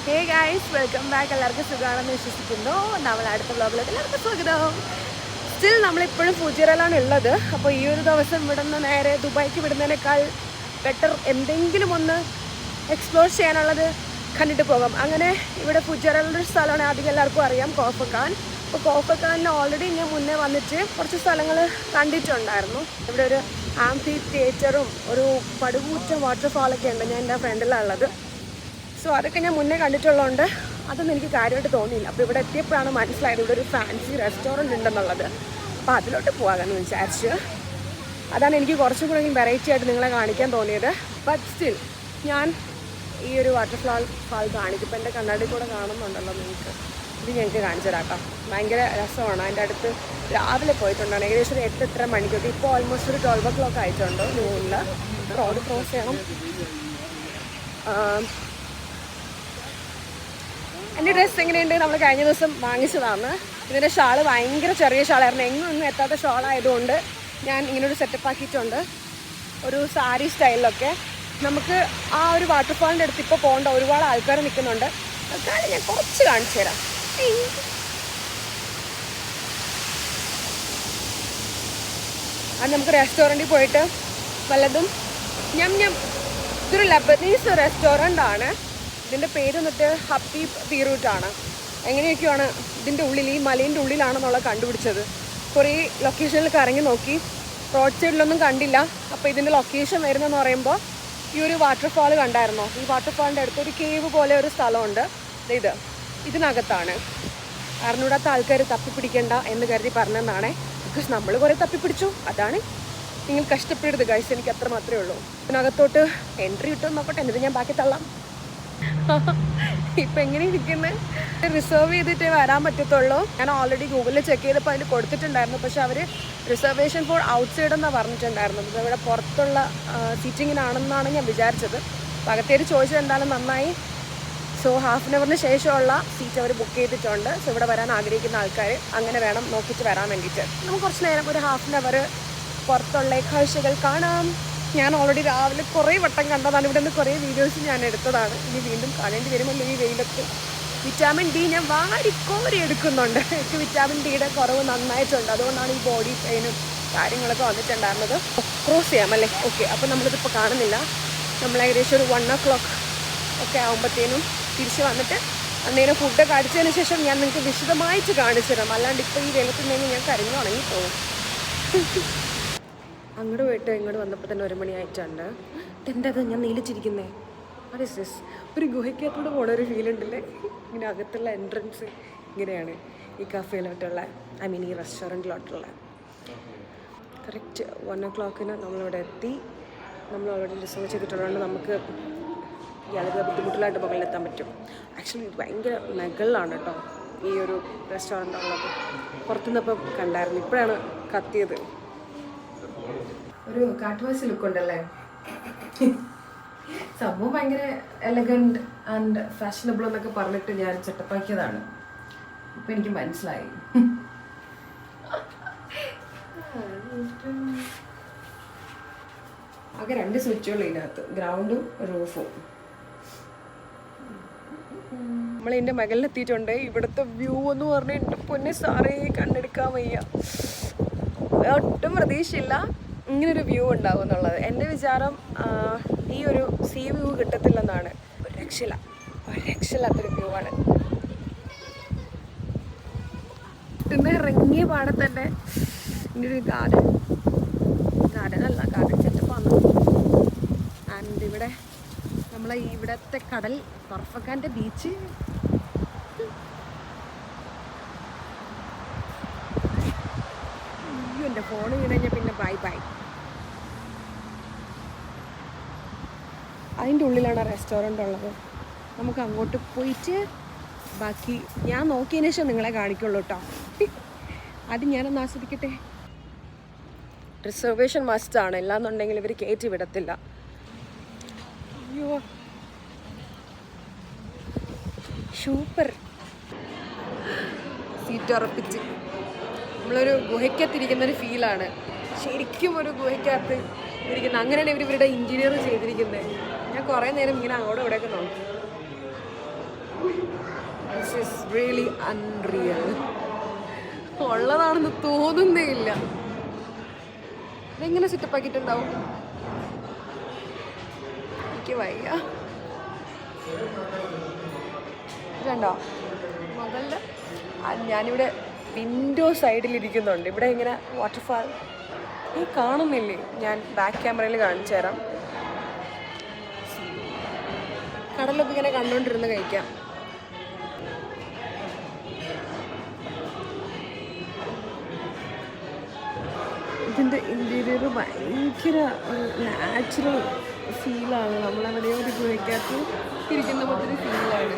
Hey guys, welcome back. എല്ലാവർക്കും സുഖമാണെന്ന് വിശ്വസിക്കുന്നു. നമ്മൾ അടുത്ത വ്ലോഗിലേക്ക് എല്ലാവർക്കും സ്വാഗതം. സ്റ്റിൽ നമ്മളിപ്പോഴും ഫുജിറയിലാണ് ഉള്ളത്. അപ്പോൾ ഈ ഒരു ദിവസം ഇവിടുന്ന് നേരെ ദുബായിക്ക് വിടുന്നതിനേക്കാൾ ബെറ്റർ എന്തെങ്കിലും ഒന്ന് എക്സ്പ്ലോർ ചെയ്യാനുള്ളത് കണ്ടിട്ട് പോകാം. അങ്ങനെ ഇവിടെ ഫുജിറയിലൊരു സ്ഥലമാണ് അധികം എല്ലാവർക്കും അറിയാം, കോഫക്കാൻ. അപ്പോൾ കോഫക്കാനിൽ ഓൾറെഡി ഞാൻ മുന്നേ വന്നിട്ട് കുറച്ച് സ്ഥലങ്ങൾ കണ്ടിട്ടുണ്ടായിരുന്നു. ഇവിടെ ഒരു ആംഫി തിയേറ്ററും ഒരു പടുകൂറ്റ വാട്ടർഫാളൊക്കെ ഉണ്ട്. ഞാൻ എൻ്റെ ഫ്രണ്ടിലാണ് ഉള്ളത്. സോ അതൊക്കെ ഞാൻ മുന്നേ കണ്ടിട്ടുള്ളതുകൊണ്ട് അതൊന്നും എനിക്ക് കാര്യമായിട്ട് തോന്നിയില്ല. അപ്പോൾ ഇവിടെ എത്തിയപ്പോഴാണ് മനസ്സിലായത് ഇവിടെ ഒരു ഫാൻസി റെസ്റ്റോറൻറ്റ് ഉണ്ടെന്നുള്ളത്. അപ്പോൾ അതിലോട്ട് പോകാമെന്ന് വിചാരിച്ച്. അതാണ് എനിക്ക് കുറച്ചും കൂടെ വെറൈറ്റി ആയിട്ട് നിങ്ങളെ കാണിക്കാൻ തോന്നിയത്. ബട്ട് സ്റ്റിൽ ഞാൻ ഈ ഒരു വാട്ടർഫാൾ കാണിക്കും. ഇപ്പോൾ എൻ്റെ കണ്ണാടി കൂടെ കാണുന്നുണ്ടല്ലോ നിങ്ങൾക്ക്. ഇത് ഞങ്ങൾക്ക് കാണിച്ചു തരാം. ഭയങ്കര രസമാണ്. അതിൻ്റെ അടുത്ത് രാവിലെ പോയിട്ടുണ്ടാണ്, ഏകദേശം ഒരു 8-8:30 മണിക്കൊക്കെ. ഇപ്പോൾ ഓൾമോസ്റ്റ് ഒരു 12 o'clock ആയിട്ടുണ്ട്. നോണിൽ റോഡ് ക്രോസ് ചെയ്യണം. എൻ്റെ ഡ്രസ്സ് എങ്ങനെയുണ്ട്? നമ്മൾ കഴിഞ്ഞ ദിവസം വാങ്ങിച്ചതാണ്. ഇതിൻ്റെ ഷാള് ഭയങ്കര ചെറിയ ഷാളായിരുന്നു. എങ്ങും എത്താത്ത ഷാളായതുകൊണ്ട് ഞാൻ ഇങ്ങനൊരു സെറ്റപ്പ് ആക്കിയിട്ടുണ്ട്, ഒരു സാരി സ്റ്റൈലിലൊക്കെ. നമുക്ക് ആ ഒരു വാട്ടർഫാളിൻ്റെ അടുത്ത് ഇപ്പോൾ പോകേണ്ട ഒരുപാട് ആൾക്കാർ നിൽക്കുന്നുണ്ട്. അതാണ് ഞാൻ കുറച്ച് കാണിച്ചു തരാം. അത് നമുക്ക് റെസ്റ്റോറൻറ്റിൽ പോയിട്ട് വല്ലതും ഇതൊരു ലബനീസ് റെസ്റ്റോറൻ്റ് ആണ്. ഇതിൻ്റെ പേര് വന്നിട്ട് ഹബീബ് ബീറൂട്ടാണ്. എങ്ങനെയൊക്കെയാണ് ഇതിൻ്റെ ഉള്ളിൽ, ഈ മലേൻ്റെ ഉള്ളിലാണെന്നുള്ളത് കണ്ടുപിടിച്ചത്. കുറേ ലൊക്കേഷനിൽ കറങ്ങി നോക്കി, റോഡ് സൈഡിലൊന്നും കണ്ടില്ല. അപ്പോൾ ഇതിൻ്റെ ലൊക്കേഷൻ വരുന്നതെന്ന് പറയുമ്പോൾ ഈ ഒരു വാട്ടർഫാൾ കണ്ടായിരുന്നോ? ഈ വാട്ടർഫാളിൻ്റെ അടുത്ത് ഒരു കേവ് പോലെ ഒരു സ്ഥലമുണ്ട്. ഇതിനകത്താണ്. അറിഞ്ഞൂടാത്ത ആൾക്കാർ തപ്പിപ്പിടിക്കേണ്ട എന്ന് കരുതി പറഞ്ഞതെന്നാണ്. ബിക്കോസ് നമ്മൾ കുറേ തപ്പിപ്പിടിച്ചു. അതാണ്. നിങ്ങൾ കഷ്ടപ്പെടരുത് ഗൈസ്, എനിക്ക് അത്ര മാത്രമേ ഉള്ളൂ. ഇതിനകത്തോട്ട് എൻട്രി കിട്ടുമെന്ന് നോക്കട്ടെ, എന്നിട്ട് ഞാൻ ബാക്കി തള്ളാം. ഇപ്പം എങ്ങനെ ഇരിക്കുന്നത്? റിസർവ് ചെയ്തിട്ടേ വരാൻ പറ്റത്തുള്ളൂ. ഞാൻ ഓൾറെഡി ഗൂഗിളിൽ ചെക്ക് ചെയ്തപ്പോൾ അതിൽ കൊടുത്തിട്ടുണ്ടായിരുന്നു. പക്ഷെ അവർ റിസർവേഷൻ ഫോർ ഔട്ട് സൈഡ് എന്നാണ് പറഞ്ഞിട്ടുണ്ടായിരുന്നത്. ഇവിടെ പുറത്തുള്ള സീറ്റിങ്ങിനാണെന്നാണ് ഞാൻ വിചാരിച്ചത്. അകത്തേര് ചോദിച്ചത് എന്തായാലും നന്നായി. സോ ഹാഫ് ആൻ അവറിന് ശേഷമുള്ള സീറ്റ് അവർ ബുക്ക് ചെയ്തിട്ടുണ്ട്. സോ ഇവിടെ വരാൻ ആഗ്രഹിക്കുന്ന ആൾക്കാർ അങ്ങനെ വേണം നോക്കിയിട്ട് വരാൻ വേണ്ടിയിട്ട്. നമുക്ക് കുറച്ച് നേരം, ഒരു ഹാഫ് ആൻ അവർ പുറത്തുള്ള കാഴ്ചകൾ കാണാം. ഞാൻ ഓൾറെഡി രാവിലെ കുറേ വട്ടം കണ്ടതാണ്. ഇവിടെ നിന്ന് കുറേ വീഡിയോസ് ഞാൻ എടുത്തതാണ്. ഇനി വീണ്ടും കാണേണ്ടി വരുമല്ലോ ഈ വെയിലത്ത്. വിറ്റാമിൻ ഡി ഞാൻ വാരിക്കോരി എടുക്കുന്നുണ്ട്. എനിക്ക് വിറ്റാമിൻ ഡിയുടെ കുറവ് നന്നായിട്ടുണ്ട്. അതുകൊണ്ടാണ് ഈ ബോഡി പെയിനും കാര്യങ്ങളൊക്കെ വന്നിട്ടുണ്ടായിരുന്നത്. ക്രോസ് ചെയ്യാമല്ലേ? ഓക്കെ. അപ്പോൾ നമ്മളിതിപ്പോൾ കാണുന്നില്ല. നമ്മൾ ഏകദേശം ഒരു 1 o'clock ഒക്കെ ആകുമ്പോഴത്തേനും തിരിച്ച് വന്നിട്ട് അന്നേരം ഫുഡൊക്കെ അടിച്ചതിന് ശേഷം ഞാൻ നിങ്ങൾക്ക് വിശദമായിട്ട് കാണിച്ചു തരാം. അല്ലാണ്ട് ഇപ്പോൾ ഈ വെയിലത്തുനിന്ന് ഞാൻ കരഞ്ഞു ഉണങ്ങിപ്പോകും. അങ്ങോട്ട് പോയിട്ട് ഇങ്ങോട്ട് വന്നപ്പോൾ തന്നെ 1 മണിയായിട്ടുണ്ട്. എന്താ ഞാൻ നീലിച്ചിരിക്കുന്നേ? What is this? ഒരു ഗുഹയ്ക്കകത്തൂടെ പോണ ഒരു ഫീൽ ഉണ്ടല്ലേ? ഇങ്ങനെ അകത്തുള്ള എൻട്രൻസ് ഇങ്ങനെയാണ് ഈ കഫേയിലോട്ടുള്ള, ഈ റെസ്റ്റോറൻറ്റിലോട്ടുള്ള. കറക്റ്റ് 1 o'clock നമ്മളിവിടെ എത്തി. നമ്മൾ ഓൾറെഡി റിസർവ് ചെയ്തിട്ടുള്ളതുകൊണ്ട് നമുക്ക് യാതൊരു ബുദ്ധിമുട്ടിലായിട്ട് മുകളിലെത്താൻ പറ്റും. ആക്ച്വലി ഇത് ഭയങ്കര മുകളിലാണ് കേട്ടോ ഈ ഒരു റെസ്റ്റോറൻ്റ് ഉള്ളത്. പുറത്തുനിന്നിപ്പം കണ്ടായിരുന്നു, ഇപ്പോഴാണ് കത്തിയത്. ഒരു കാട്ടുവാസി ലുക്കുണ്ടല്ലേ? സംഭവം ഭയങ്കര എലഗൻറ്റ് ആൻഡ് ഫാഷനബിൾ എന്നൊക്കെ പറഞ്ഞിട്ട് ഞാൻ സെറ്റപ്പാക്കിയതാണ്. ഇപ്പം എനിക്ക് മനസ്സിലായി. ആകെ 2 സ്വിച്ചുകൾ ഇതിനകത്ത്, ഗ്രൗണ്ടും റൂഫും. നമ്മളിതിൻ്റെ മുകളിലെത്തിയിട്ടുണ്ട്. ഇവിടുത്തെ വ്യൂ എന്ന് പറഞ്ഞാൽ എൻ്റെ പൊന്നെ സാറേ കണ്ടെടുക്കാൻ വയ്യ. ഒട്ടും പ്രതീക്ഷയില്ല ഇങ്ങനൊരു വ്യൂ ഉണ്ടാവും എന്നുള്ളത്. എൻ്റെ വിചാരം ഈ ഒരു സീ വ്യൂ കിട്ടത്തില്ലെന്നാണ്. ഒരു രക്ഷയില്ലാത്തൊരു വ്യൂ ആണ്. ഇന്ന് ഇറങ്ങിയ പാടെ തന്നെ ഇങ്ങനൊരു ഗാർഡനല്ല, ഗാർഡൻ സെറ്റപ്പാണ്. ആൻഡ് ഇവിടെ നമ്മളെ ഇവിടത്തെ കടൽ, കോഫക്കാൻ്റെ ബീച്ച്. എൻ്റെ ഫോൺ വീണുകഴിഞ്ഞാൽ പിന്നെ ബൈ. അതിൻ്റെ ഉള്ളിലാണ് റെസ്റ്റോറൻ്റ് ഉള്ളത്. നമുക്ക് അങ്ങോട്ട് പോയിട്ട് ബാക്കി ഞാൻ നോക്കിയതിന് ശേഷം നിങ്ങളെ കാണിക്കുള്ളൂ കേട്ടോ. അത് ഞാനൊന്ന് ആസ്വദിക്കട്ടെ. റിസർവേഷൻ മസ്റ്റാണ്, ഇല്ലാന്നുണ്ടെങ്കിൽ ഇവർ കയറ്റി വിടത്തില്ല. അയ്യോ സൂപ്പർ. സീറ്റ് ഉറപ്പിച്ച് നമ്മളൊരു ഗുഹയ്ക്കകത്തിരിക്കുന്നൊരു ഫീലാണ്. ശരിക്കും ഒരു ഗുഹയ്ക്കകത്ത് ഇരിക്കുന്നത്. അങ്ങനെയാണ് ഇവരുടെ ഇൻറ്റീരിയർ ചെയ്തിരിക്കുന്നത്. ഞാൻ കുറേ നേരം ഇങ്ങനെ അങ്ങോട്ടും ഇവിടെയൊക്കെ നോക്കി. This is really unreal. ഉള്ളതാണെന്ന് തോന്നുന്നേ ഇല്ല. ഇതെങ്ങനെ സെറ്റപ്പ് ആക്കിയിട്ടുണ്ടാവും? എനിക്ക് വയ്യ. ഇതുണ്ടോ മുകളിൽ? ഞാനിവിടെ വിൻഡോ സൈഡിലിരിക്കുന്നുണ്ട്. ഇവിടെ ഇങ്ങനെ വാട്ടർഫാൾ കാണുന്നില്ലേ? ഞാൻ ബാക്ക് ക്യാമറയിൽ കാണിച്ചു തരാം. കടലൊക്കെ ഇങ്ങനെ കണ്ടുകൊണ്ടിരുന്ന് കഴിക്കാം. ഇതിൻ്റെ ഇൻറ്റീരിയർ ഭയങ്കര നാച്ചുറൽ ഫീലാണ്. നമ്മളെവിടെയോ ഒരു ഗുഹയ്ക്കകത്ത് ഇരിക്കുന്ന പോലത്തെ ഫീലാണ്.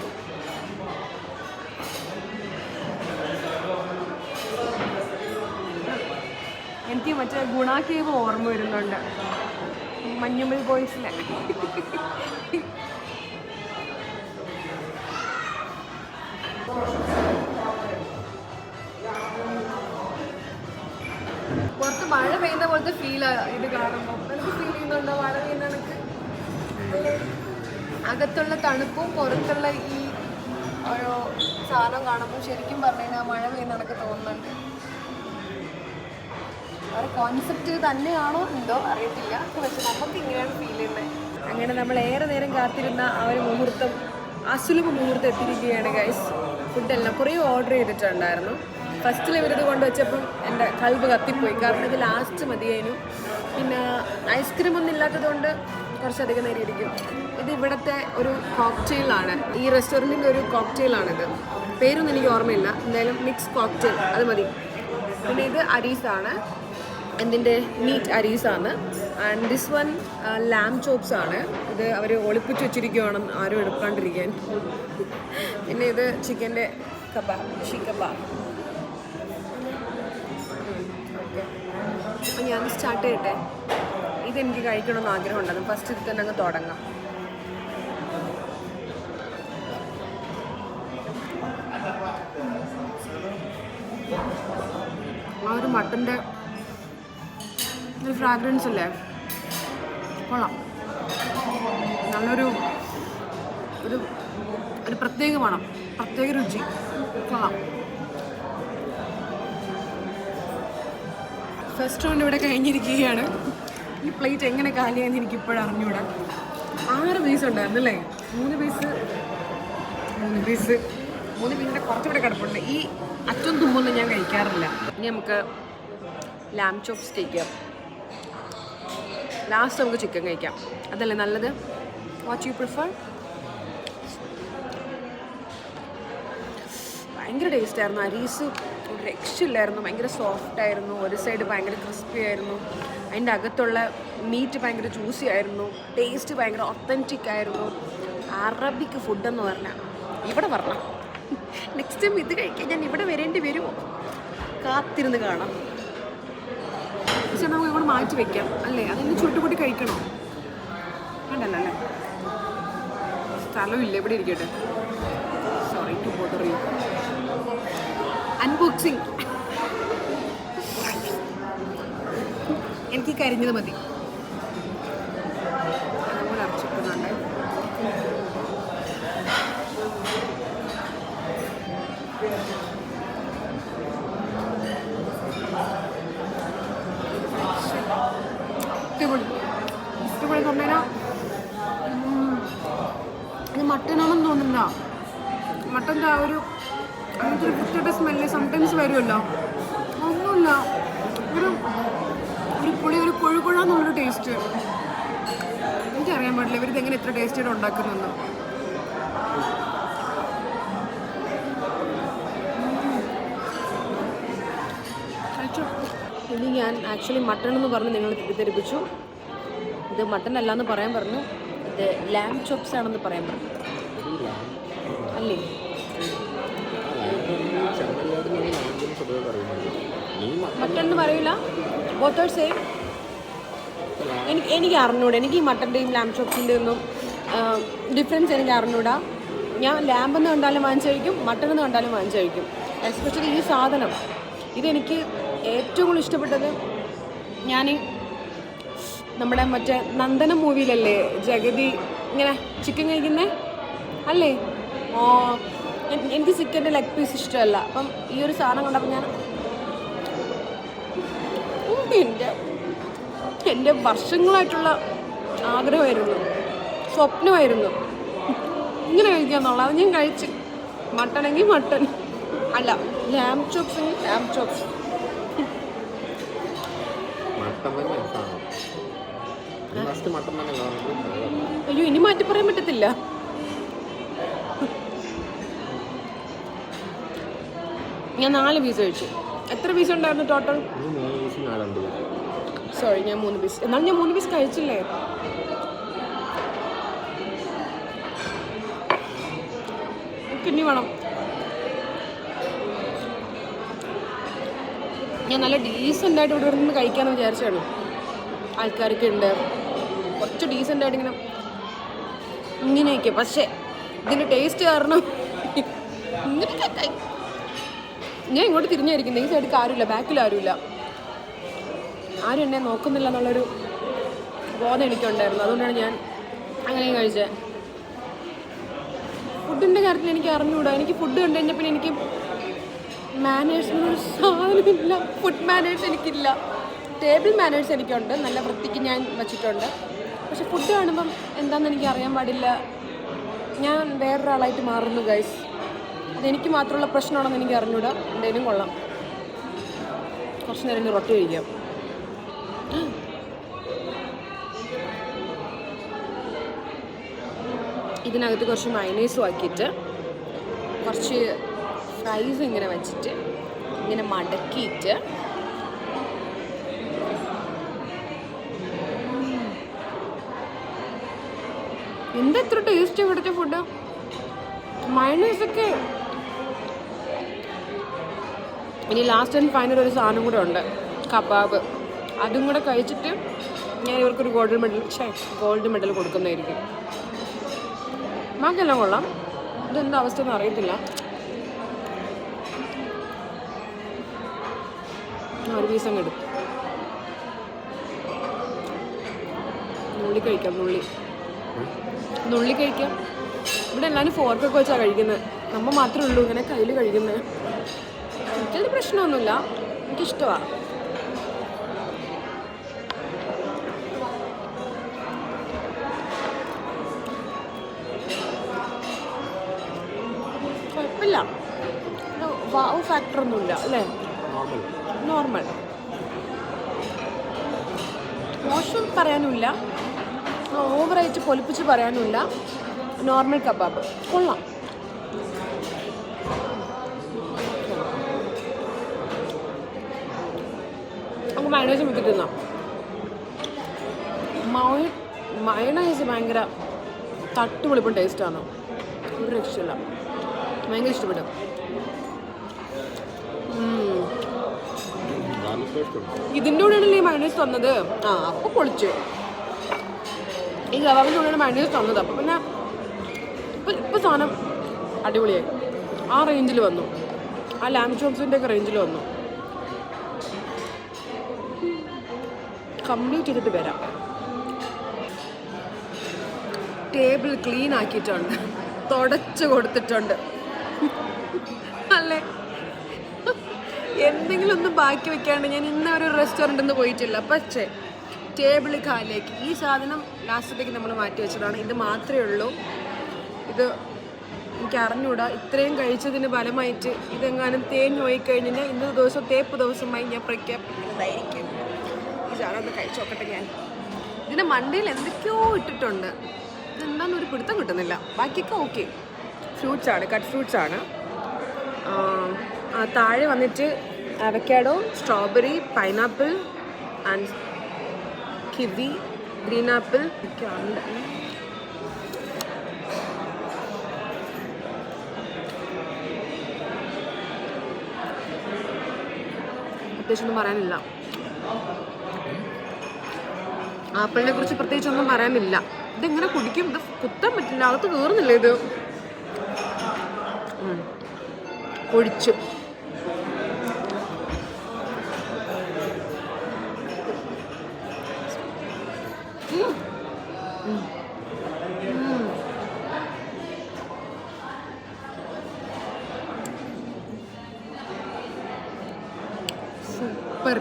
എനിക്ക് മറ്റേ ഗുണ കേവ് ഓർമ്മ വരുന്നുണ്ട്, മഞ്ഞുമൽ ബോയ്സിലെ. പുറത്ത് മഴ പെയ്യുന്ന പോലത്തെ ഫീലാണ് ഇത് കാണുമ്പോൾ. എനിക്ക് ഫീൽ ചെയ്യുന്നുണ്ടോ മഴ പെയ്യുന്ന കണക്ക്? അകത്തുള്ള തണുപ്പും പുറത്തുള്ള ഈ ഓരോ സാധനം കാണുമ്പോൾ ശരിക്കും പറഞ്ഞു കഴിഞ്ഞാൽ മഴ പെയ്യുന്ന കണക്ക് തോന്നുന്നുണ്ട്. അവരുടെ കോൺസെപ്റ്റ് തന്നെയാണോ എന്തോ അറിയത്തില്ല, പക്ഷെ നമുക്ക് ഇങ്ങനെയാണ് ഫീൽ ചെയ്യുന്നത്. അങ്ങനെ നമ്മൾ ഏറെ നേരം കാത്തിരുന്ന ആ ഒരു മുഹൂർത്തം, അസുലഭ മുഹൂർത്തം എത്തിയിരിക്കുകയാണ് ഗൈസ്. ഫുഡെല്ലാം കുറേ ഓർഡർ ചെയ്തിട്ടുണ്ടായിരുന്നു. ഫസ്റ്റിൽ ഇവരിത് കൊണ്ടുവച്ചപ്പം എൻ്റെ കൽബ് കത്തിപ്പോയി, കാരണം ഇത് ലാസ്റ്റ് മതിയായിരുന്നു. പിന്നെ ഐസ്ക്രീം ഒന്നും ഇല്ലാത്തത് കൊണ്ട് കുറച്ചധികം നേരം ഇരിക്കും. ഇത് ഇവിടുത്തെ ഒരു കോക്ടെയിലാണ്, ഈ റെസ്റ്റോറൻറ്റിൻ്റെ ഒരു കോക്ടെയിലാണിത്. പേരൊന്നും എനിക്ക് ഓർമ്മയില്ല, എന്തായാലും മിക്സ് കോക്ടെയിൽ അത് മതി. പിന്നെ ഇത് അരീസാണ്, എന്തിൻ്റെ മീറ്റ് അരീസാണ്. And this one lamb chops ആണ്. ഇത് അവർ ഒളിപ്പിച്ച് വെച്ചിരിക്കുകയാണ് ആരും എടുക്കാണ്ടിരിക്കാൻ. പിന്നെ ഇത് ചിക്കൻ്റെ കബാബ്, ഷീ കബാബ്. ഓക്കെ, അപ്പം ഞാൻ സ്റ്റാർട്ട് ചെയ്യട്ടെ. ഇതെനിക്ക് കഴിക്കണമെന്ന് ആഗ്രഹമുണ്ടായിരുന്നു. ഫസ്റ്റ് ഇത് തന്നെ അങ്ങ് തുടങ്ങാം. ആ ഒരു മട്ടൻ്റെ ഒരു ഫ്രാഗ്രൻസ് അല്ലേ, കൊള്ളാം. നല്ലൊരു ഒരു ഒരു പ്രത്യേക മണം, പ്രത്യേക രുചി, കൊള്ളാം. ഫസ്റ്റ് റൗണ്ട് ഇവിടെ കഴിഞ്ഞിരിക്കുകയാണ്. ഈ പ്ലേറ്റ് എങ്ങനെ കാലിയായെന്ന് എനിക്കിപ്പോഴും അറിഞ്ഞൂടാ. 6 പീസ് ഉണ്ടായിരുന്നു അല്ലേ? 3 പീസിൻ്റെ കുറച്ചുകൂടെ കിടപ്പുണ്ട്. ഈ അറ്റം തുമ്പൊന്നും ഞാൻ കഴിക്കാറില്ല. ഇനി നമുക്ക് ലാം ചോപ്സ് കഴിക്കാം. ലാസ്റ്റ് നമുക്ക് ചിക്കൻ കഴിക്കാം, അതല്ലേ നല്ലത്? What you prefer? ഭയങ്കര ടേസ്റ്റ് ആയിരുന്നു. അരീസ് ഒരു രക്ഷയില്ലായിരുന്നു, ഭയങ്കര സോഫ്റ്റ് ആയിരുന്നു. ഒരു സൈഡ് ഭയങ്കര ക്രിസ്പി ആയിരുന്നു. അതിൻ്റെ അകത്തുള്ള മീറ്റ് ഭയങ്കര ജ്യൂസി ആയിരുന്നു. ടേസ്റ്റ് ഭയങ്കര ഒത്തൻറ്റിക് ആയിരുന്നു. അറബിക്ക് ഫുഡെന്ന് പറഞ്ഞാൽ ഇവിടെ പറഞ്ഞാൽ നെക്സ്റ്റ് ടൈം ഇത് കഴിക്കാൻ ഞാൻ ഇവിടെ വരേണ്ടി വരുമോ? കാത്തിരുന്ന് കാണാം. പക്ഷെ നമുക്ക് ഇവിടെ മാറ്റി വെക്കാം അല്ലേ? അതെന്നെ ചുട്ടുകൂട്ടി കഴിക്കണോ? വേണ്ടല്ലോ അല്ലേ? സ്ഥലമില്ല, ഇവിടെ ഇരിക്കട്ടെ. Sorry to bother you. Unboxing. എനിക്ക് കരിഞ്ഞത് മതി. അതുപോലെ അരച്ചിട്ടുന്നുണ്ട്. ഇഷ്ടപ്പെടി പറഞ്ഞാൽ ഇത് മട്ടനാണെന്ന് തോന്നുന്നില്ല. മട്ടൻ്റെ ആ ഒരു അങ്ങനത്തെ ഒരു കുത്തിയുടെ സ്മെല്ല് സംടൈംസ് വരുമല്ലോ, ഒന്നുമില്ല. ഒരു പുളി, ഒരു കൊഴുകൊഴാന്നുള്ളൊരു ടേസ്റ്റ്. എനിക്കറിയാൻ പാടില്ല ഇവരിതെങ്ങനെ എത്ര ടേസ്റ്റിയുടെ ഉണ്ടാക്കുന്നെന്ന്. ഇനി ഞാൻ ആക്ച്വലി മട്ടൺ എന്ന് പറഞ്ഞ് നിങ്ങൾ തെറ്റിദ്ധരിപ്പിച്ചു. ഇത് മട്ടൺ അല്ല എന്ന് പറയാൻ പറഞ്ഞു. ഇത് ലാം ചോപ്സ് ആണെന്ന് പറയാൻ പറഞ്ഞു അല്ലേ? മട്ടൺ എന്ന് പറയില്ല, ബോത്ത് സെയിം. എനിക്ക് അറിഞ്ഞൂടാ. എനിക്ക് ഈ മട്ടൻ്റെയും ലാം ചോപ്സിൻ്റെ ഒന്നും ഡിഫറൻസ് എനിക്ക് അറിഞ്ഞൂടാ. ഞാൻ ലാമ്പെന്ന് കണ്ടാലും വാങ്ങിച്ചു കഴിക്കും, മട്ടൺ എന്ന് കണ്ടാലും വാങ്ങിച്ചു കഴിക്കും. എസ്പെഷ്യലി ഈ സാധനം ഇതെനിക്ക് ഏറ്റവും കൂടുതൽ ഇഷ്ടപ്പെട്ടത്. ഞാൻ നമ്മുടെ മറ്റേ നന്ദന മൂവിയിലല്ലേ ജഗതി ഇങ്ങനെ ചിക്കൻ കഴിക്കുന്നേ അല്ലേ? എനിക്ക് ചിക്കൻ്റെ ലെഗ് പീസ് ഇഷ്ടമല്ല. അപ്പം ഈ ഒരു സാധനം കണ്ടപ്പോൾ ഞാൻ എൻ്റെ വർഷങ്ങളായിട്ടുള്ള ആഗ്രഹമായിരുന്നു, സ്വപ്നമായിരുന്നു ഇങ്ങനെ കഴിക്കാന്നുള്ളത്. അത് ഞാൻ കഴിച്ച്. മട്ടണെങ്കിൽ മട്ടൻ, അല്ല ലാം ചോപ്സ് എങ്കിൽ ലാം ചോപ്സ്. അയ്യോ, ഇനി മാറ്റി പറയാൻ പറ്റത്തില്ല. ഞാൻ 4 പീസ് കഴിച്ചു. എത്ര പീസ് ഉണ്ടായിരുന്നു ടോട്ടൽ? സോറി, ഞാൻ 3 പീസ്. എന്നാലും ഞാൻ 3 പീസ് കഴിച്ചില്ലേ. ഇനി വേണം. ഞാൻ നല്ല ഡീസൻ്റായിട്ട് ഇവിടെ നിന്ന് കഴിക്കാമെന്ന് വിചാരിച്ചാണ്. ആൾക്കാരൊക്കെ ഉണ്ട്, കുറച്ച് ഡീസൻ്റായിട്ട് ഇങ്ങനെയൊക്കെ. പക്ഷേ ഇതിൻ്റെ ടേസ്റ്റ് കാരണം ഇങ്ങനെയൊക്കെ ഞാൻ ഇങ്ങോട്ട് തിരിഞ്ഞായിരിക്കുന്നത്. ഈ സൈഡിൽ ആരുമില്ല, ബാക്കിൽ ആരുമില്ല, ആരും എന്നെ നോക്കുന്നില്ല എന്നുള്ളൊരു ബോധം എനിക്കുണ്ടായിരുന്നു. അതുകൊണ്ടാണ് ഞാൻ അങ്ങനെ കഴിച്ചത്. ഫുഡിൻ്റെ കാര്യത്തിൽ എനിക്ക് അറിഞ്ഞുകൂടാ. എനിക്ക് ഫുഡ് കണ്ടു കഴിഞ്ഞാൽ പിന്നെ എനിക്ക് മാനേഴ്സിനൊരു സാധനമില്ല. ഫുഡ് മാനേഴ്സ് എനിക്കില്ല. ടേബിൾ മാനേഴ്സ് എനിക്കുണ്ട്, നല്ല വൃത്തിക്ക് ഞാൻ വെച്ചിട്ടുണ്ട്. പക്ഷെ ഫുഡ് കാണുമ്പം എന്താണെന്ന് എനിക്ക് അറിയാൻ പാടില്ല. ഞാൻ വേറൊരാളായിട്ട് മാറുന്നു ഗൈസ്. അതെനിക്ക് മാത്രമുള്ള പ്രശ്നമാണെന്ന് എനിക്ക് അറിഞ്ഞൂടാ. എന്തെങ്കിലും കൊള്ളാം. കുറച്ച് നേരം റൊട്ടി കഴിക്കാം. ഇതിനകത്ത് കുറച്ച് മയണൈസും ആക്കിയിട്ട് കുറച്ച് ഫ്രൈസ് ഇങ്ങനെ വെച്ചിട്ട് ഇങ്ങനെ മടക്കിയിട്ട് എന്താ എത്ര ടേസ്റ്റ് ഇവിടുത്തെ ഫുഡ്. മയണൈസൊക്കെ. ഇനി ലാസ്റ്റ് ആൻഡ് ഫൈനൽ ഒരു സാധനം കൂടെ ഉണ്ട്, കബാബ്. അതും കൂടെ കഴിച്ചിട്ട് ഞാൻ ഇവർക്കൊരു ഗോൾഡ് മെഡൽ കൊടുക്കുന്നതായിരിക്കും. ബാക്കിയെല്ലാം കൊള്ളാം. ഇതെന്താ അവസ്ഥ ഒന്നും അറിയത്തില്ല. ഒരു പീസ് അങ്ങ് എടുത്തു. നുള്ളി കഴിക്കാം, നുള്ളി കഴിക്കാം. ഇവിടെ എല്ലാവരും ഫോർക്കൊക്കെ വെച്ചാണ് കഴിക്കുന്നത്. നമ്മൾ മാത്രമേ ഉള്ളൂ ഇങ്ങനെ കയ്യിൽ കഴിക്കുന്നത്. എനിക്കത് പ്രശ്നമൊന്നുമില്ല, എനിക്കിഷ്ടമാണ്. കുഴപ്പമില്ല, വാവ് ഫാക്ടറൊന്നുമില്ല അല്ലേ. നോർമൽ. മോശം പറയാനുമില്ല, ഓവറായിട്ട് പൊലിപ്പിച്ച് പറയാനുമില്ല. നോർമൽ കബാബ് കൊള്ളാം. നമുക്ക് മയണൈസ് വിട്ടിട്ട് തിന്നാം. മയണൈസ് ഭയങ്കര തട്ടുപൊളിപ്പം ടേസ്റ്റാണ്. ഒരു രക്ഷയില്ല, ഭയങ്കര ഇഷ്ടപ്പെടും. ഇതിൻ്റെ കൂടെയാണല്ലേ ഈ മയണൈസ് തന്നത്. അപ്പോൾ പൊളിച്ച്. ഈ കബാബിൻ്റെ കൂടെയാണ് മയണൈസ് തന്നത്. അപ്പോൾ പിന്നെ ഇപ്പോൾ സാധനം അടിപൊളിയായി. ആ റേഞ്ചിൽ വന്നു, ആ ലാം ചോപ്സിൻ്റെ ഒക്കെ റേഞ്ചിൽ വന്നു. കംപ്ലീറ്റ് ചെയ്തിട്ട് വരാം. ടേബിൾ ക്ലീൻ ആക്കിയിട്ടുണ്ട്, തുടച്ച് കൊടുത്തിട്ടുണ്ട് അല്ലേ. എന്തെങ്കിലും ഒന്നും ബാക്കി വെക്കാണ്ട് ഞാൻ ഇന്ന ഒരു റെസ്റ്റോറൻറ്റിൽ നിന്ന് പോയിട്ടില്ല. പക്ഷേ ടേബിൾ കാലിലേക്ക് ഈ സാധനം ലാസ്റ്റത്തേക്ക് നമ്മൾ മാറ്റി വെച്ചതാണ്. ഇത് മാത്രമേ ഉള്ളൂ. ഇത് എനിക്ക് അറിഞ്ഞൂടാ. ഇത്രയും കഴിച്ചതിന് ഫലമായിട്ട് ഇതെങ്ങാനും തേഞ്ഞ് പോയിക്കഴിഞ്ഞാൽ ഇന്നത്തെ ദിവസം തേപ്പ് ദിവസമായി ഞാൻ പ്രഖ്യാപിക്കുന്നതായിരിക്കും. ഈ സാധനം ഒന്ന് കഴിച്ചു നോക്കട്ടെ ഞാൻ. ഇതിൻ്റെ മണ്ടയിൽ എന്തൊക്കെയോ ഇട്ടിട്ടുണ്ട്, ഇതെന്താണെന്നൊരു പിടുത്തം കിട്ടുന്നില്ല. ബാക്കിയൊക്കെ ഓക്കെ. ഫ്രൂട്ട്സാണ്, കട്ട് ഫ്രൂട്ട്സാണ്. താഴെ വന്നിട്ട് avocado, strawberry, pineapple and kiwi, green apple ഒക്കെ ഉണ്ട്. പ്രത്യേകിച്ചൊന്നും പറയാനില്ല. ആപ്പിളിനെ കുറിച്ച് പ്രത്യേകിച്ചൊന്നും പറയാനില്ല. ഇതെങ്ങനെ കുടിക്കും? ഇത് കുത്താൻ പറ്റില്ല, അകത്ത് കയറുന്നില്ല. ഇത് പൊടിച്ചു. സൂപ്പർ.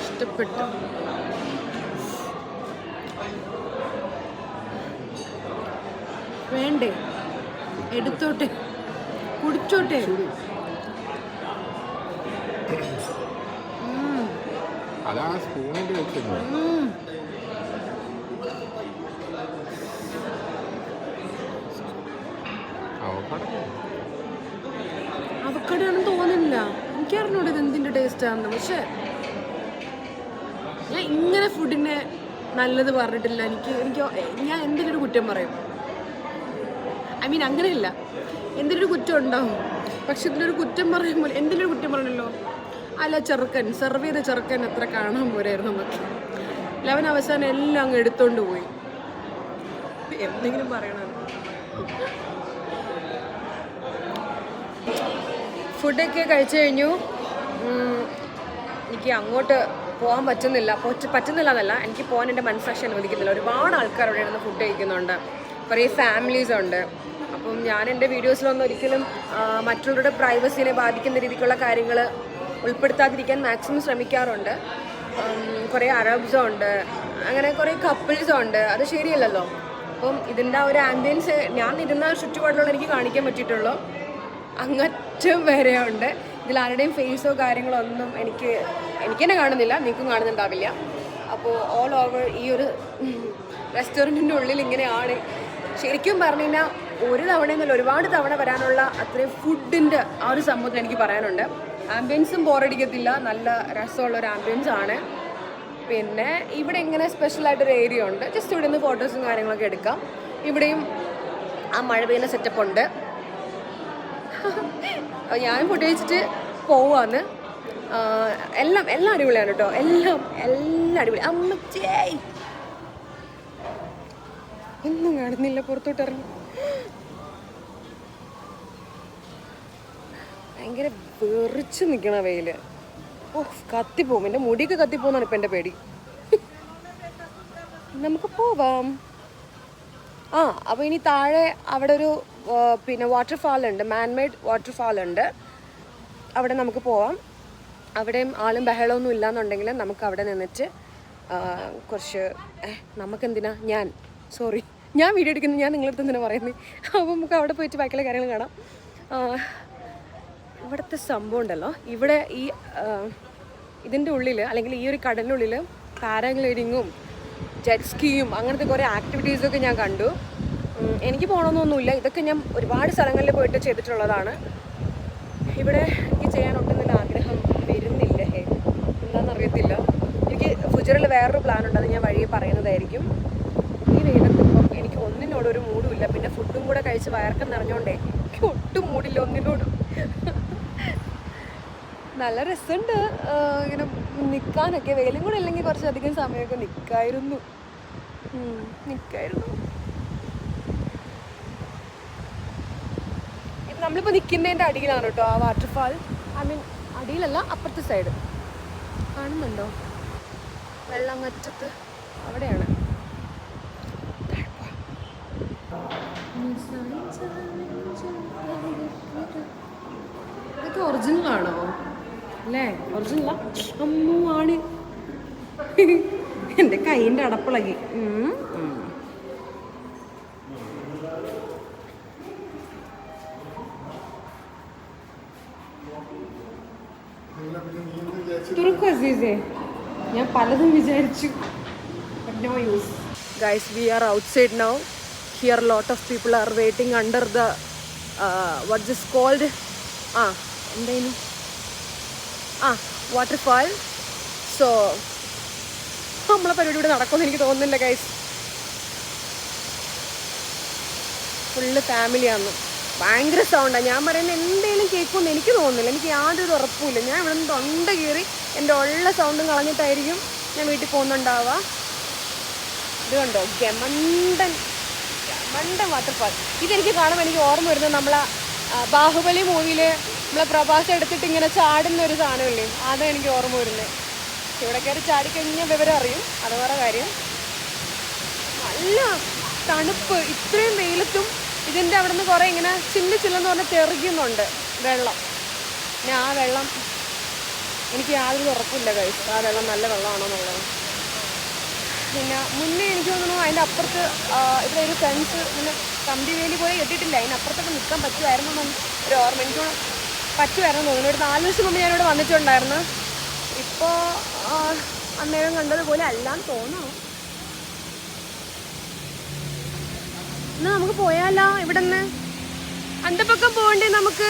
ഇഷ്ടപ്പെട്ടു. വേണ്ടേ? എടുത്തോട്ടെ, കുടിച്ചോട്ടെ. അവക്കടയാണെന്ന് തോന്നുന്നില്ല. എനിക്കറിഞ്ഞൂടെ ഇത് എന്തിൻ്റെ ടേസ്റ്റാണെന്ന്. പക്ഷെ ഞാൻ ഇങ്ങനെ ഫുഡിനെ നല്ലത് പറഞ്ഞിട്ടില്ല. ഞാൻ എന്തെങ്കിലും കുറ്റം പറയും. ഐ മീൻ അങ്ങനെയില്ല, എന്തെങ്കിലും കുറ്റം ഉണ്ടാവും. പക്ഷെ ഇതിലൊരു കുറ്റം പറയുമ്പോൾ എന്തെങ്കിലും കുറ്റം പറയണല്ലോ. അല്ല, ചെറുക്കൻ സെർവ് ചെയ്ത ചെറുക്കൻ എത്ര കാണാൻ പോരായിരുന്നു എന്നൊക്കെ. അവൻ അവസാനം എല്ലാം അങ്ങ് എടുത്തോണ്ട് പോയി. എന്തെങ്കിലും പറയണം. ഫുഡൊക്കെ കഴിച്ചു കഴിഞ്ഞു. എനിക്ക് അങ്ങോട്ട് പോകാൻ പറ്റുന്നില്ല എന്നല്ല, എനിക്ക് പോകാൻ എൻ്റെ മനസ്സാക്ഷി അനുവദിക്കുന്നില്ല. ഒരുപാട് ആൾക്കാർ അവിടെ ഇരുന്ന് ഫുഡ് കഴിക്കുന്നുണ്ട്, കുറേ ഫാമിലീസ് ഉണ്ട്. അപ്പം ഞാൻ എൻ്റെ വീഡിയോസിലൊന്നും ഒരിക്കലും മറ്റുള്ളവരുടെ പ്രൈവസിനെ ബാധിക്കുന്ന രീതിക്കുള്ള കാര്യങ്ങൾ ഉൾപ്പെടുത്താതിരിക്കാൻ മാക്സിമം ശ്രമിക്കാറുണ്ട്. കുറേ അറബ്സും ഉണ്ട്, അങ്ങനെ കുറേ കപ്പിൾസും ഉണ്ട്. അത് ശരിയല്ലല്ലോ. അപ്പം ഇതിൻ്റെ ആ ഒരു ആംബിയൻസ് ഞാൻ ഇരുന്ന ചുറ്റുപാടിലുള്ള എനിക്ക് കാണിക്കാൻ പറ്റിയിട്ടുള്ളൂ. അങ്ങറ്റം വരെ ഉണ്ട്. ഇതിൽ ആരുടെയും ഫേസോ കാര്യങ്ങളോ ഒന്നും എനിക്ക് തന്നെ കാണുന്നില്ല, നിങ്ങൾക്കും കാണുന്നുണ്ടാവില്ല. അപ്പോൾ ഓൾ ഓവർ ഈ ഒരു റെസ്റ്റോറൻറ്റിൻ്റെ ഉള്ളിൽ ഇങ്ങനെയാണ്. ശരിക്കും പറഞ്ഞു കഴിഞ്ഞാൽ ഒരു തവണ എന്നല്ല, ഒരുപാട് തവണ വരാനുള്ള അത്രയും ഫുഡിൻ്റെ ആ ഒരു സംഭവത്തിൽ എനിക്ക് പറയാനുണ്ട്. ആംബിയൻസും ബോറടിക്കത്തില്ല, നല്ല രസമുള്ളൊരു ആംബിയൻസ് ആണ്. പിന്നെ ഇവിടെ ഇങ്ങനെ സ്പെഷ്യലായിട്ടൊരു ഏരിയ ഉണ്ട്, ജസ്റ്റ് ഇവിടെ നിന്ന് ഫോട്ടോസും കാര്യങ്ങളൊക്കെ എടുക്കാം. ഇവിടെയും ആ മഴ പെയ്യുന്ന സെറ്റപ്പ് ഉണ്ട്. ഞാൻ ഫുഡ് കഴിച്ചിട്ട് പോവാന്ന്. എല്ലാം അടിപൊളിയാണ് കേട്ടോ, എല്ലാം അടിപൊളി. അമ്മച്ചേ ഒന്നും കാണുന്നില്ല, പുറത്തോട്ട് ഇറങ്ങി. ഭയങ്കര വെറിച്ച് നിൽക്കണ വെയില്. ഓ, കത്തിപ്പോവും, എൻ്റെ മുടിയൊക്കെ കത്തിപ്പോന്നാണ് ഇപ്പം എൻ്റെ പേടി. നമുക്ക് പോവാം. അപ്പോൾ ഇനി താഴെ അവിടെ ഒരു പിന്നെ വാട്ടർഫാൾ ഉണ്ട്, മാൻമെയ്ഡ് വാട്ടർഫാൾ ഉണ്ട്. അവിടെ നമുക്ക് പോവാം. അവിടെയും ആളും ബഹളമൊന്നും ഇല്ലയെന്നുണ്ടെങ്കിൽ നമുക്ക് അവിടെ നിന്നിട്ട് കുറച്ച് നമുക്കെന്തിനാ ഞാൻ വീഡിയോ എടുക്കുന്നത്, ഞാൻ നിങ്ങളടുത്ത് തന്നെ പറയുന്നത്. അപ്പോൾ നമുക്ക് അവിടെ പോയിട്ട് ബാക്കിയുള്ള കാര്യങ്ങൾ കാണാം. ഇവിടുത്തെ സംഭവം ഉണ്ടല്ലോ, ഇവിടെ ഈ ഇതിൻ്റെ ഉള്ളിൽ അല്ലെങ്കിൽ ഈ ഒരു കടലിനുള്ളിൽ പാരാഗ്ലൈഡിങ്ങും ജെറ്റ് സ്കീയും അങ്ങനത്തെ കുറേ ആക്ടിവിറ്റീസൊക്കെ ഞാൻ കണ്ടു. എനിക്ക് പോകണമെന്നൊന്നുമില്ല, ഇതൊക്കെ ഞാൻ ഒരുപാട് സ്ഥലങ്ങളിൽ പോയിട്ട് ചെയ്തിട്ടുള്ളതാണ്. ഇവിടെ എനിക്ക് ചെയ്യാൻ ഒട്ടുന്നില്ല ആഗ്രഹം വരുന്നില്ല. എന്താണെന്നറിയത്തില്ല. എനിക്ക് ഫ്യൂച്ചറിൽ വേറൊരു പ്ലാനുണ്ട്, അത് ഞാൻ വഴിയെ പറയുന്നതായിരിക്കും. ഈ വെയിലത്തിപ്പം എനിക്ക് ഒന്നിനോടൊരു മൂടുമില്ല. പിന്നെ ഫുഡും കൂടെ കഴിച്ച് വയർക്കം നിറഞ്ഞോണ്ടേ എനിക്ക് ഒട്ടും മൂടില്ല ഒന്നിനോടും. നല്ല രസമുണ്ട് ഇങ്ങനെ നിൽക്കാനൊക്കെ. വെയിലും കൂടെ ഇല്ലെങ്കിൽ കുറച്ചധികം സമയമൊക്കെ നിൽക്കായിരുന്നു. ഇത് നമ്മളിപ്പോൾ നിൽക്കുന്നതിൻ്റെ അടിയിലാണ് കേട്ടോ ആ വാട്ടർഫാൾ. ഐ മീൻ അടിയിലല്ല, അപ്പുറത്തെ സൈഡ് കാണുന്നുണ്ടോ? വെള്ളങ്ങറ്റത്ത് അവിടെയാണ്. ഇതൊക്കെ ഒറിജിനലാണോ? അല്ലേ? ഒറിജിനലാ? അമ്മോ ആണ്. എൻ്റെ കൈയിൻ്റെ അടപ്പിളകി. തുറക്കോ അസീസേ? ഞാൻ പലതും വിചാരിച്ചു. No use. Guys, we are outside now. Here a lot of people are waiting under the what's this called? എന്തായിരുന്നു? വാട്ടർഫാൾ. സോ നമ്മളെ പരിപാടി ഇവിടെ നടക്കുമെന്ന് എനിക്ക് തോന്നുന്നില്ല ഗൈസ്. ഫുള്ള് ഫാമിലിയാന്ന്. ഭയങ്കര സൗണ്ടാണ്. ഞാൻ പറയുന്നത് എന്തെങ്കിലും കേൾക്കുമെന്ന് എനിക്ക് തോന്നുന്നില്ല, എനിക്ക് യാതൊരു ഉറപ്പുമില്ല. ഞാൻ ഇവിടെ നിന്ന് തൊണ്ട കീറി എൻ്റെ ഉള്ള സൗണ്ടും കളഞ്ഞിട്ടായിരിക്കും ഞാൻ വീട്ടിൽ പോകുന്നുണ്ടാവുക. ഇത് കണ്ടോ, ഗമണ്ടൻ വാട്ടർഫാൾ. ഇതെനിക്ക് കാണുമ്പോൾ എനിക്ക് ഓർമ്മ വരുന്നത് നമ്മളെ ബാഹുബലി മൂവിയിൽ നമ്മളെ പ്രഭാസ് എടുത്തിട്ട് ഇങ്ങനെ ചാടുന്ന ഒരു സാധനമില്ലേ, അതാണ് എനിക്ക് ഓർമ്മ വരുന്നത്. ഇവിടെ കയറി ചാടിക്കഴിഞ്ഞാൽ വിവരം അറിയും, അത് വേറെ കാര്യം. നല്ല തണുപ്പ്. ഇത്രയും വെയിലത്തും ഇതിൻ്റെ അവിടെ നിന്ന് കുറേ ഇങ്ങനെ ചില്ലെന്ന് പറഞ്ഞാൽ തെറിക്കുന്നുണ്ട് വെള്ളം. ഞാൻ ആ വെള്ളം എനിക്ക് യാതൊരു ഉറപ്പില്ല കഴിച്ചു ആ വെള്ളം നല്ല വെള്ളമാണോ എന്നുള്ളത്. പിന്നെ മുന്നേ എനിക്ക് തോന്നുന്നു അതിൻ്റെ അപ്പുറത്ത് ഇവിടെ ഒരു ഫെൻസ് ഇങ്ങനെ കമ്പി വേലി പോലെ കെട്ടിയിട്ടില്ല, അതിനപ്പുറത്തൊക്കെ നിൽക്കാൻ പറ്റുമായിരുന്നു ഒരു ഓർമ്മ. എനിക്ക് പറ്റുമായിരുന്നു തോന്നുന്നു. ഒരു 4 വർഷം മുമ്പ് ഞാനിവിടെ വന്നിട്ടുണ്ടായിരുന്നു. ഇപ്പോൾ അന്നേരം കണ്ടതുപോലെ അല്ലാന്ന് തോന്നുന്നു. എന്നാൽ നമുക്ക് പോയാലോ ഇവിടെ നിന്ന്? അന്തപ്പക്കം പോകണ്ടേ നമുക്ക്?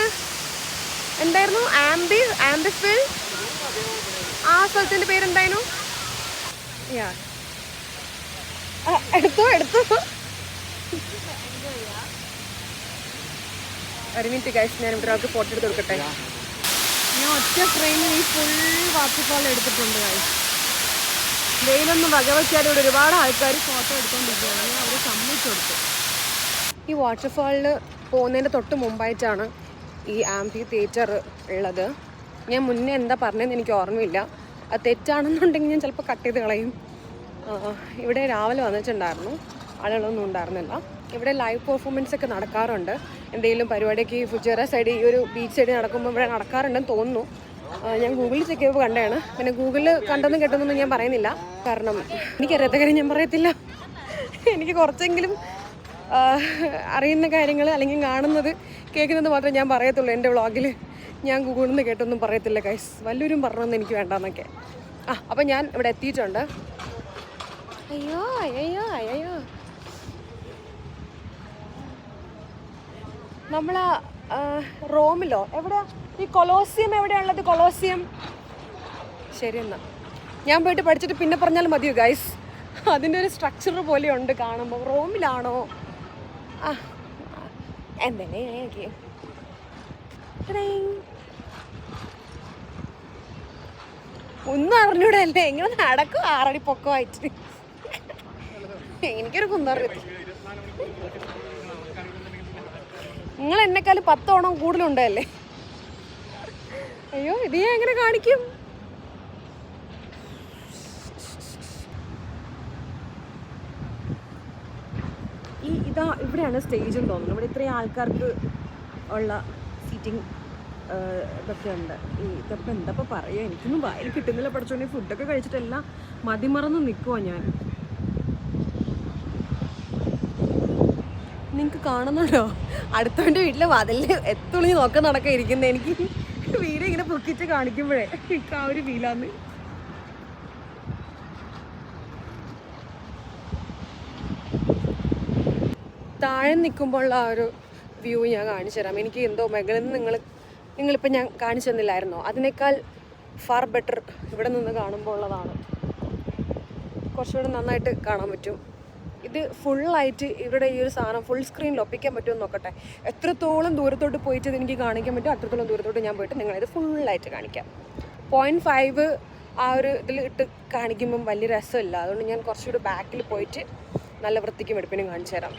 എന്തായിരുന്നു ആംബിഫിൽ ആ സ്ഥലത്തിൻ്റെ പേരെന്തായിരുന്നു? എടുത്തോ ഒരു മിനിറ്റ് ഗൈസ്, ഞാൻ ഇവിടെ ഒരാൾക്ക് ഫോട്ടോ എടുത്ത് കൊടുക്കട്ടെ. ഞാൻ ഒറ്റ ഫ്രെയിമിൽ ഈ ഫുൾ വാട്ടർഫാൾ എടുത്തിട്ടുണ്ട് ഗൈസ്. വെയിലൊന്നും വകവയ്ക്കാതെ ഇവിടെ ഒരുപാട് ആൾക്കാർ ഫോട്ടോ എടുത്തുകൊണ്ടിരിക്കുകയാണ്. ഞാൻ അവരെ സമ്മതിച്ചു കൊടുത്തു. ഈ വാട്ടർഫാളിൽ പോകുന്നതിൻ്റെ തൊട്ട് മുമ്പായിട്ടാണ് ഈ ആംഫി തിയേറ്റർ ഉള്ളത്. ഞാൻ മുന്നേ എന്താ പറഞ്ഞതെന്ന് എനിക്ക് ഓർമ്മയില്ല. അത് തെറ്റാണെന്നുണ്ടെങ്കിൽ ഞാൻ ചിലപ്പോൾ കട്ട് ചെയ്ത് കളയും. ഇവിടെ രാവിലെ വന്നിട്ടുണ്ടായിരുന്നു, ആളുകളൊന്നും ഉണ്ടായിരുന്നില്ല. ഇവിടെ ലൈവ് പെർഫോമൻസ് ഒക്കെ നടക്കാറുണ്ട്. എന്തെങ്കിലും പരിപാടിയൊക്കെ ഈ ഫുജിയറ സൈഡ് ഈ ഒരു ബീച്ച് സൈഡ് നടക്കുമ്പോൾ ഇവിടെ നടക്കാറുണ്ടെന്ന് തോന്നുന്നു. ഞാൻ ഗൂഗിളിൽ ചെക്ക് ചെയ്തപ്പോൾ കണ്ടതാണ്. പിന്നെ ഗൂഗിളിൽ കണ്ടെന്നും കേട്ടെന്നൊന്നും ഞാൻ പറയുന്നില്ല, കാരണം എനിക്കറിയാത്ത കാര്യം ഞാൻ പറയത്തില്ല. എനിക്ക് കുറച്ചെങ്കിലും അറിയുന്ന കാര്യങ്ങൾ അല്ലെങ്കിൽ കാണുന്നത് കേൾക്കുന്നത് മാത്രമേ ഞാൻ പറയത്തുള്ളൂ. എൻ്റെ വ്ളോഗിൽ ഞാൻ ഗൂഗിളിൽ നിന്ന് കേട്ടൊന്നും പറയത്തില്ല ഗൈസ്. വല്ലവരും പറഞ്ഞൊന്നും എനിക്ക് വേണ്ടെന്നൊക്കെ. അപ്പം ഞാൻ ഇവിടെ എത്തിയിട്ടുണ്ട്. അയ്യോ അയ്യോ അയ്യോ, നമ്മൾ റോമിലോ എവിടെയാ ഈ കൊളോസിയം എവിടെയാണുള്ളത്? കൊളോസിയം. ശരി, എന്നാ ഞാൻ പോയിട്ട് പഠിച്ചിട്ട് പിന്നെ പറഞ്ഞാൽ മതിയോ ഗൈസ്? അതിൻ്റെ ഒരു സ്ട്രക്ചർ പോലെയുണ്ട് കാണുമ്പോൾ. റോമിലാണോ? എന്തെങ്കിലും ഒന്നും അറിഞ്ഞൂടെ അല്ലേ? എങ്ങനെ നടക്കും 6 അടി പൊക്കമായിട്ട്? എനിക്കൊരു കുന്നറിയത്തില്ല. നിങ്ങൾ എന്നെക്കാളും 10 ഓണം കൂടുതലുണ്ടല്ലേ? അയ്യോ, ഇത് ഞാൻ എങ്ങനെ കാണിക്കും? ഇവിടെയാണ് സ്റ്റേജ് എന്ന് തോന്നുന്നു. ഇവിടെ ഇത്രയും ആൾക്കാർക്ക് ഉള്ള സീറ്റിംഗ് ഇതൊക്കെ ഉണ്ട്. ഇതൊക്കെ എന്താ പറയുക, എനിക്കൊന്നും വായിൽ കിട്ടുന്നില്ല. പഠിച്ചോണ്ട് ഫുഡൊക്കെ കഴിച്ചിട്ടെല്ലാം മതിമറന്ന് നിൽക്കുവാ ഞാൻ. നിങ്ങൾക്ക് കാണുന്നുണ്ടോ? അടുത്തവൻ്റെ വീട്ടിലെ വാതിലിൽ എത്തുളിഞ്ഞ് നോക്കാൻ നടക്കാൻ ഇരിക്കുന്നത്. എനിക്ക് വീഡിയോ ഇങ്ങനെ പൊക്കിച്ച് കാണിക്കുമ്പോഴേ എനിക്ക് ആ ഒരു ഫീലാന്ന്. താഴെ നിൽക്കുമ്പോഴുള്ള ആ ഒരു വ്യൂ ഞാൻ കാണിച്ചു തരാം. എനിക്ക് എന്തോ മുകളിൽ നിന്ന് നിങ്ങളിപ്പോൾ ഞാൻ കാണിച്ചു തന്നില്ലായിരുന്നോ, അതിനേക്കാൾ ഫാർ ബെറ്റർ ഇവിടെ നിന്ന് കാണുമ്പോൾ ഉള്ളതാണ്. കുറച്ചുകൂടെ നന്നായിട്ട് കാണാൻ പറ്റും. ഇത് ഫുള്ളായിട്ട് ഇവിടെ ഈ ഒരു സാധനം ഫുൾ സ്ക്രീനിൽ ഒപ്പിക്കാൻ പറ്റുമെന്ന് നോക്കട്ടെ. എത്രത്തോളം ദൂരത്തോട്ട് പോയിട്ട് ഇത് എനിക്ക് കാണിക്കാൻ പറ്റും അത്രത്തോളം ദൂരത്തോട്ട് ഞാൻ പോയിട്ട് നിങ്ങളിത് ഫുള്ളായിട്ട് കാണിക്കാം. 0.5 ആ ഒരു ഇതിൽ ഇട്ട് കാണിക്കുമ്പം വലിയ രസമില്ല. അതുകൊണ്ട് ഞാൻ കുറച്ചുകൂടി ബാക്കിൽ പോയിട്ട് നല്ല വൃത്തിക്കും വെടുപ്പിനും കാണിച്ചു തരാം.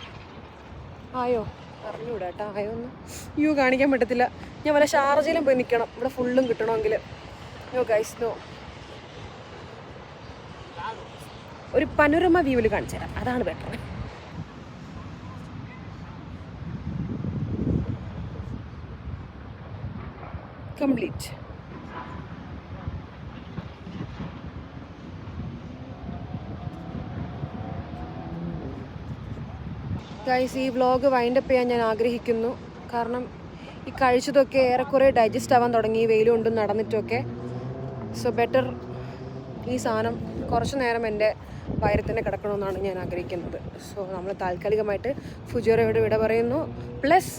ആയോ അറിഞ്ഞൂടാ കേട്ടോ, ആയോ ഒന്ന് യൂ കാണിക്കാൻ പറ്റത്തില്ല. ഞാൻ വല്ല ഷാർജയിലും പോയി നിൽക്കണം ഇവിടെ ഫുള്ളും കിട്ടണമെങ്കിൽ. No guys no. ഒരു പനോരമ വ്യൂവിൽ കാണിച്ചു തരാം, അതാണ് ബെറ്റർ. കംപ്ലീറ്റ്. ഗൈസ്, ഈ വ്ളോഗ് വൈൻഡപ്പ് ചെയ്യാൻ ഞാൻ ആഗ്രഹിക്കുന്നു. കാരണം ഈ കഴിച്ചതൊക്കെ ഏറെക്കുറെ ഡൈജസ്റ്റ് ആവാൻ തുടങ്ങി, വെയിൽ കൊണ്ടും നടന്നിട്ടൊക്കെ. സോ ബെറ്റർ ഈ സാധനം കുറച്ച് നേരം എൻ്റെ വയറത്തിന് കിടക്കണമെന്നാണ് ഞാൻ ആഗ്രഹിക്കുന്നത്. സോ നമ്മൾ താൽക്കാലികമായിട്ട് ഫുജിയറയോട് വിട പറയുന്നു, പ്ലസ്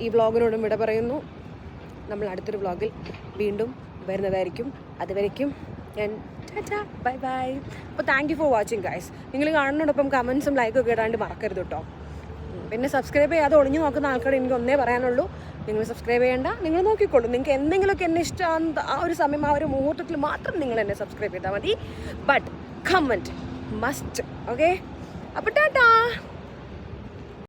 ഈ വ്ളോഗിനോടും വിട പറയുന്നു. നമ്മൾ അടുത്തൊരു വ്ളോഗിൽ വീണ്ടും വരുന്നതായിരിക്കും. അതുവരയ്ക്കും ഞാൻ ടാറ്റാ ബൈ ബൈ. അപ്പോൾ thank you for watching guys. നിങ്ങൾ കാണുന്നതോടൊപ്പം കമൻസും ലൈക്കും ഒക്കെ ഇടാണ്ട് മറക്കരുത് കേട്ടോ. പിന്നെ സബ്സ്ക്രൈബ് ചെയ്യാതെ ഒളിഞ്ഞു നോക്കുന്ന ആൾക്കാരോട് എനിക്ക് ഒന്നേ പറയാനുള്ളൂ, നിങ്ങൾ സബ്സ്ക്രൈബ് ചെയ്യേണ്ട, നിങ്ങൾ നോക്കിക്കോളൂ. നിങ്ങൾക്ക് എന്തെങ്കിലുമൊക്കെ എന്നെ ഇഷ്ടമാണ് ആ ഒരു സമയം, ആ ഒരു മുഹൂർത്തത്തിൽ മാത്രം നിങ്ങൾ എന്നെ സബ്സ്ക്രൈബ് ചെയ്താൽ മതി. But comment must. ഓക്കെ, അപ്പോൾ ടാറ്റാ.